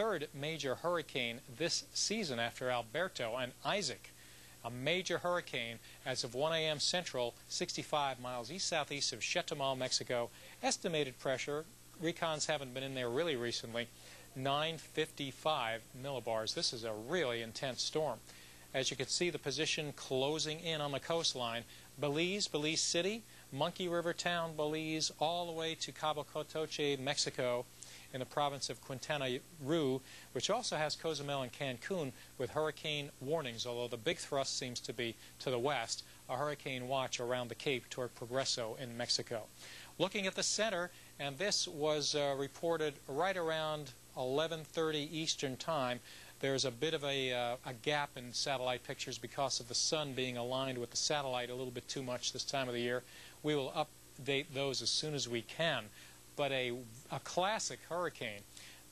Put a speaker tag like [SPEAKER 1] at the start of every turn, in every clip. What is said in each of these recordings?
[SPEAKER 1] third major hurricane this season after Alberto and Isaac. A major hurricane as of 1 a.m. Central, 65 miles east-southeast of Chetumal, Mexico. Estimated pressure, recons haven't been in there really recently, 955 millibars. This is a really intense storm. As you can see, the position closing in on the coastline. Belize, Belize City, Monkey River Town, Belize, all the way to Cabo Cotoche, Mexico, in the province of Quintana Roo, which also has Cozumel and Cancun with hurricane warnings, although the big thrust seems to be to the west, a hurricane watch around the Cape toward Progreso in Mexico. Looking at the center, and this was reported right around 11:30 Eastern Time. There's a bit of a gap in satellite pictures because of the sun being aligned with the satellite a little bit too much this time of the year. We will update those as soon as we can. But a classic hurricane.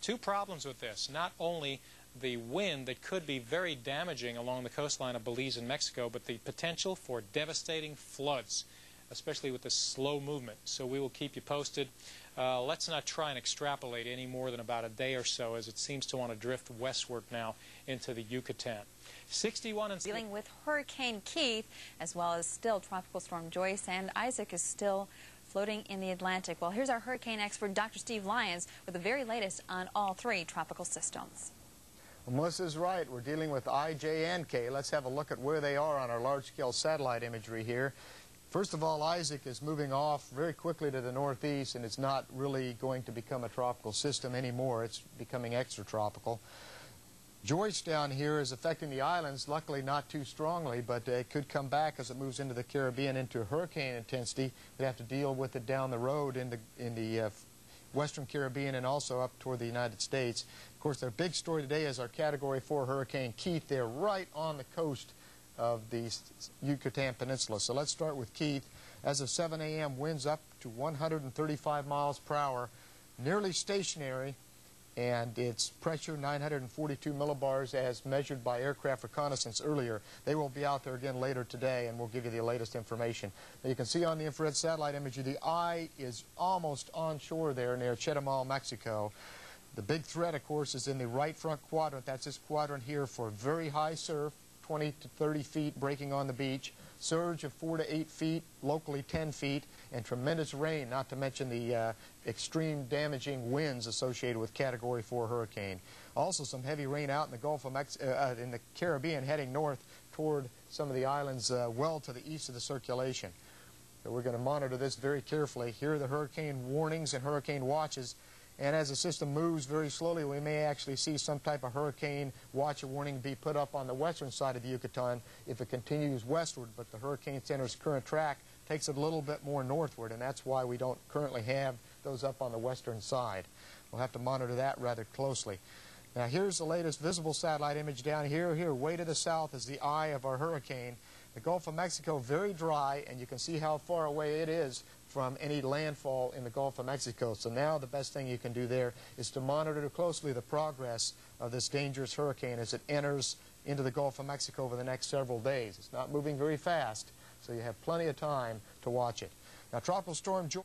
[SPEAKER 1] Two problems with this. Not only the wind that could be very damaging along the coastline of Belize and Mexico, but the potential for devastating floods, especially with the slow movement. So we will keep you posted. Let's not try and extrapolate any more than about a day or so, as it seems to want to drift westward now into the Yucatan. 61 and
[SPEAKER 2] dealing with Hurricane Keith, as well as still Tropical Storm Joyce, and Isaac is still floating in the Atlantic. Well, here's our hurricane expert, Dr. Steve Lyons, with the very latest on all three tropical systems.
[SPEAKER 3] Well, Melissa's right. We're dealing with I, J, and K. Let's have a look at where they are on our large-scale satellite imagery here. First of all, Isaac is moving off very quickly to the northeast, and it's not really going to become a tropical system anymore. It's becoming extratropical. Joyce down here is affecting the islands, luckily not too strongly, but it could come back as it moves into the Caribbean into hurricane intensity. We have to deal with it down the road in the western Caribbean and also up toward the United States. Of course, their big story today is our Category 4 Hurricane Keith. They're right on the coast of the Yucatan Peninsula. So let's start with Keith. As of 7 a.m., winds up to 135 miles per hour, nearly stationary, and its pressure 942 millibars as measured by aircraft reconnaissance earlier. They will be out there again later today, and we'll give you the latest information. Now, you can see on the infrared satellite imagery the eye is almost onshore there near Chetumal, Mexico. The big threat, of course, is in the right front quadrant. That's this quadrant here for very high surf, 20 to 30 feet breaking on the beach, surge of 4 to 8 feet, locally 10 feet, and tremendous rain, not to mention the extreme damaging winds associated with Category 4 hurricane. Also some heavy rain out in the Gulf of in the Caribbean heading north toward some of the islands well to the east of the circulation. So we're going to monitor this very carefully. Here are the hurricane warnings and hurricane watches. And as the system moves very slowly, we may actually see some type of hurricane watch or warning be put up on the western side of the Yucatan if it continues westward. But the Hurricane Center's current track takes it a little bit more northward, and that's why we don't currently have those up on the western side. We'll have to monitor that rather closely. Now, here's the latest visible satellite image down here. Here, way to the south, is the eye of our hurricane. The Gulf of Mexico, very dry, and you can see how far away it is from any landfall in the Gulf of Mexico. So now the best thing you can do there is to monitor closely the progress of this dangerous hurricane as it enters into the Gulf of Mexico over the next several days. It's not moving very fast, so you have plenty of time to watch it. Now, Tropical Storm Joyce